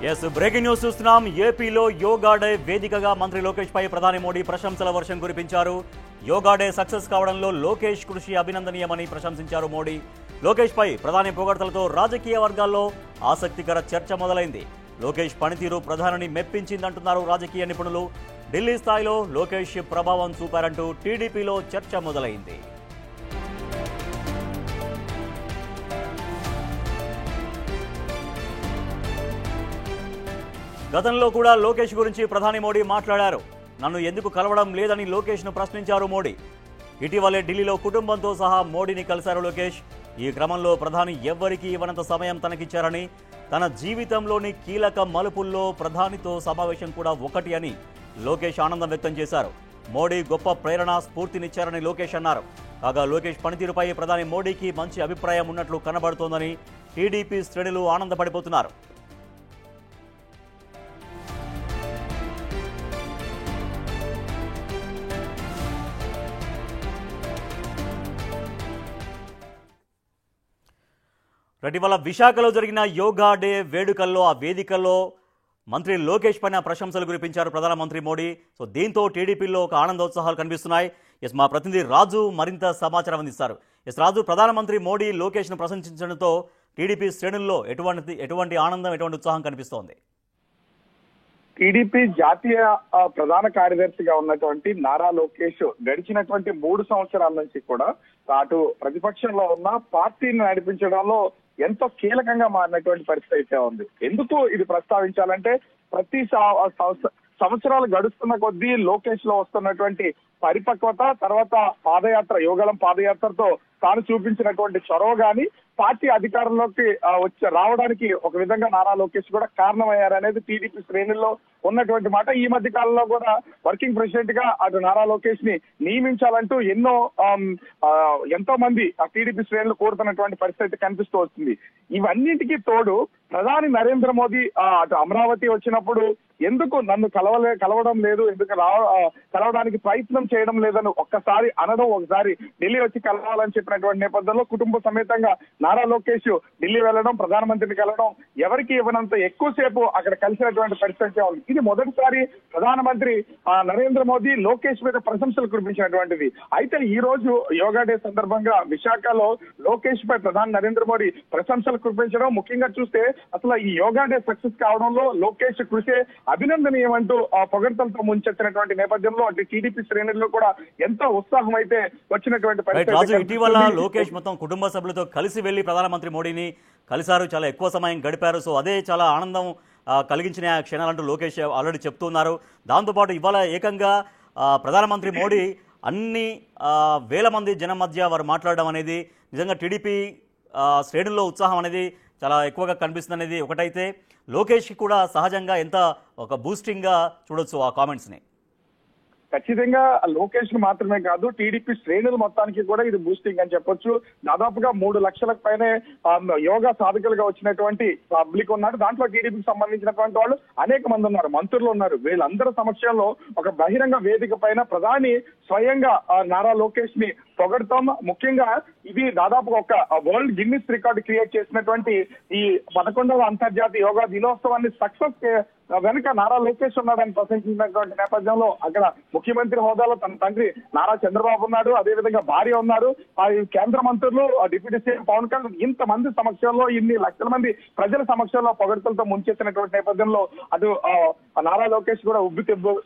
Yes breaking news చూస్తున్నాం. ఏపీలో yoga day వేదికగా మంత్రి లోకేష్ పై ప్రధాని మోడీ ప్రశంసల వర్షం కురిపించారు. యోగా డే సక్సెస్ కావడంలో లోకేష్ కృషి అభినందనీయమని ప్రశంసించారు మోడీ. లోకేష్ పై ప్రధాని పొగడ్తలతో రాజకీయ వర్గాల్లో ఆసక్తికర చర్చ మొదలైంది. లోకేష్ పనితీరు ప్రధానిని మెప్పించిందంటున్నారు రాజకీయ నిపుణులు. ఢిల్లీ స్థాయిలో లోకేష్ ప్రభావం చూపారంటూ టీడీపీలో చర్చ మొదలైంది. గతంలో కూడా లోకేష్ గురించి ప్రధాని మోడీ మాట్లాడారు. నన్ను ఎందుకు కలవడం లేదని లోకేష్ను ప్రశ్నించారు మోడీ. ఇటీవలే ఢిల్లీలో కుటుంబంతో సహా మోడీని కలిశారు లోకేష్. ఈ క్రమంలో ప్రధాని ఎవ్వరికీ ఇవ్వనంత సమయం తనకిచ్చారని, తన జీవితంలోని కీలక మలుపుల్లో ప్రధానితో సమావేశం కూడా ఒకటి అని లోకేష్ ఆనందం వ్యక్తం చేశారు. మోడీ గొప్ప ప్రేరణ స్ఫూర్తినిచ్చారని లోకేష్ అన్నారు. కాగా లోకేష్ పనితీరుపై ప్రధాని మోడీకి మంచి అభిప్రాయం ఉన్నట్లు కనబడుతోందని టీడీపీ శ్రేణులు ఆనందపడిపోతున్నారు. ఇటీవల విశాఖలో జరిగిన యోగా డే వేడుకల్లో ఆ వేదికల్లో మంత్రి లోకేష్ పైన ప్రశంసలు కురిపించారు ప్రధానమంత్రి మోడీ. సో దీంతో టీడీపీలో ఒక ఆనందోత్సాహాలు కనిపిస్తున్నాయి. ఎస్ మా ప్రతినిధి రాజు మరింత సమాచారం అందిస్తారు. ఎస్ రాజు, ప్రధానమంత్రి మోడీ లోకేష్ను ప్రశంసించడంతో టీడీపీ శ్రేణుల్లో ఎటువంటి ఆనందం, ఎటువంటి ఉత్సాహం కనిపిస్తోంది? టీడీపీ జాతీయ ప్రధాన కార్యదర్శిగా ఉన్నటువంటి నారా లోకేష్ గడిచినటువంటి 3 సంవత్సరాల నుంచి కూడా అటు ప్రతిపక్షంలో ఉన్న పార్టీని నడిపించడంలో ఎంతో కీలకంగా మారినటువంటి పరిస్థితి అయితే ఉంది. ఎందుకు ఇది ప్రస్తావించాలంటే ప్రతి సంవత్సరాలు గడుస్తున్న కొద్దీ లోకేష్ లో వస్తున్నటువంటి పరిపక్వత, తర్వాత పాదయాత్ర, యోగళం పాదయాత్రతో తాను చూపించినటువంటి చొరవ గాని పార్టీ అధికారంలోకి రావడానికి ఒక విధంగా నారా లోకేష్ కూడా కారణమయ్యారనేది టీడీపీ శ్రేణుల్లో ఉన్నటువంటి మాట. ఈ మధ్య కాలంలో కూడా వర్కింగ్ ప్రెసిడెంట్ గా అటు నారా లోకేష్ ని నియమించాలంటూ ఎంతో మంది ఆ టీడీపీ శ్రేణులు కోరుతున్నటువంటి పరిస్థితి కనిపిస్తూ వస్తుంది. ఇవన్నింటికీ తోడు ప్రధాని నరేంద్ర మోదీ అటు అమరావతి వచ్చినప్పుడు ఎందుకు నన్ను కలవడం లేదు, ఎందుకు కలవడానికి ప్రయత్నం చేయడం లేదని ఒక్కసారి అనడం, ఒకసారి ఢిల్లీ వచ్చి కలవాలని చెప్పినటువంటి నేపథ్యంలో కుటుంబ సమేతంగా నారా లోకేష్ ఢిల్లీ వెళ్లడం, ప్రధానమంత్రిని కలవడం, ఎవరికి ఇవ్వనంత ఎక్కువసేపు అక్కడ కలిసినటువంటి పరిస్థితి ఉంది. ఇది మొదటిసారి ప్రధానమంత్రి నరేంద్ర మోదీ లోకేష్ మీద ప్రశంసలు కురిపించినటువంటిది. అయితే ఈ రోజు యోగా డే సందర్భంగా విశాఖలో లోకేష్ పై ప్రధాని నరేంద్ర మోడీ ప్రశంసలు కురిపించడం, ముఖ్యంగా చూస్తే అసలు ఈ యోగా డే సక్సెస్ కావడంలో లోకేష్ కృషి అభినందనీయమంటూ పొగడ్తలతో ముంచెత్తినటువంటి నేపథ్యంలో అటు టీడీపీ శ్రేణుల్లో కూడా ఎంతో ఉత్సాహం అయితే వచ్చినటువంటి పరిస్థితి. ఇటీవల లోకేష్ మొత్తం కుటుంబ సభ్యులతో కలిసి వెళ్లి ప్రధానమంత్రి మోడీని కలిశారు, చాలా ఎక్కువ సమయం గడిపారు. సో అదే చాలా ఆనందం కలిగించిన క్షణాలంటూ లోకేష్ ఆల్రెడీ చెప్తున్నారు. దాంతోపాటు ఇవాళ ఏకంగా ప్రధానమంత్రి మోడీ అన్ని వేల మంది జనం మధ్య వారు మాట్లాడడం అనేది నిజంగా టీడీపీ శ్రేణుల్లో ఉత్సాహం అనేది చాలా ఎక్కువగా కనిపిస్తుంది అనేది ఒకటైతే, లోకేష్కి కూడా సహజంగా ఎంత ఒక బూస్టింగ్గా చూడొచ్చు ఆ కామెంట్స్ని. ఖచ్చితంగా లోకేష్ ను మాత్రమే కాదు, టీడీపీ శ్రేణులు మొత్తానికి కూడా ఇది బూస్టింగ్ అని చెప్పొచ్చు. దాదాపుగా 3 లక్షలకు పైనే యోగా సాధకులుగా వచ్చినటువంటి పబ్లిక్ ఉన్నారు. దాంట్లో టీడీపీకి సంబంధించినటువంటి వాళ్ళు అనేక మంది ఉన్నారు, మంత్రులు ఉన్నారు. వీళ్ళందరి సమక్షంలో ఒక బహిరంగ వేదిక పైన ప్రధాని స్వయంగా నారా లోకేష్ ని పొగడతాం. ముఖ్యంగా ఇది దాదాపుగా ఒక వరల్డ్ గిన్నిస్ రికార్డు క్రియేట్ చేసినటువంటి ఈ 11వ అంతర్జాతీయ యోగా దినోత్సవాన్ని సక్సెస్ వెనుక నారా లోకేష్ ఉన్నాడని ప్రశంసించినటువంటి నేపథ్యంలో అక్కడ ముఖ్యమంత్రి హోదాలో తన తండ్రి నారా చంద్రబాబు ఉన్నాడు, అదేవిధంగా భార్య ఉన్నారు, కేంద్ర మంత్రులు, డిప్యూటీ సీఎం పవన్ కళ్యాణ్, ఇంతమంది సమక్షంలో, ఇన్ని లక్షల మంది ప్రజల సమక్షంలో పొగడ్తలతో ముంచెత్తినటువంటి నేపథ్యంలో అటు నారా లోకేష్ కూడా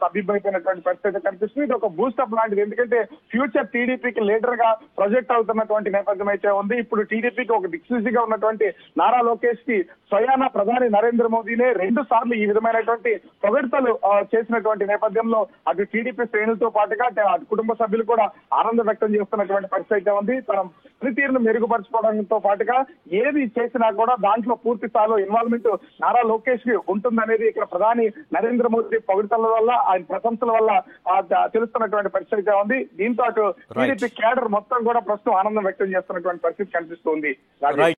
సభ్యుమైపోయినటువంటి పరిస్థితి కనిపిస్తుంది. ఇది ఒక బూస్టప్ లాంటిది. ఎందుకంటే ఫ్యూచర్ టీడీపీకి లీడర్ గా ప్రొజెక్ట్ అవుతున్నటువంటి నేపథ్యం అయితే ఉంది. ఇప్పుడు టీడీపీకి ఒక దిక్సూచిగా ఉన్నటువంటి నారా లోకేష్ కి స్వయాన ప్రధాని నరేంద్ర మోదీనే 2 సార్లు ఈ విధమైనటువంటి పొగడ్తలు చేసినటువంటి నేపథ్యంలో అటు టీడీపీ శ్రేణులతో పాటుగా అటు కుటుంబ సభ్యులు కూడా ఆనందం వ్యక్తం చేస్తున్నటువంటి పరిస్థితి అయితే ఉంది. తన పనితీరును మెరుగుపరచుకోవడంతో పాటుగా ఏది చేసినా కూడా దాంట్లో పూర్తి స్థాయిలో ఇన్వాల్వ్మెంట్ నారా లోకేష్ కి ఉంటుందనేది ఇక్కడ ప్రధాని నరేంద్ర మోదీ పొగడ్తల వల్ల, ఆయన ప్రశంసల వల్ల తెలుస్తున్నటువంటి పరిస్థితి అయితే ఉంది. దీంతో అటు టీడీపీ క్యాడర్ మొత్తం కూడా ప్రస్తుతం ఆనందం వ్యక్తం చేస్తున్నటువంటి పరిస్థితి కనిపిస్తుంది.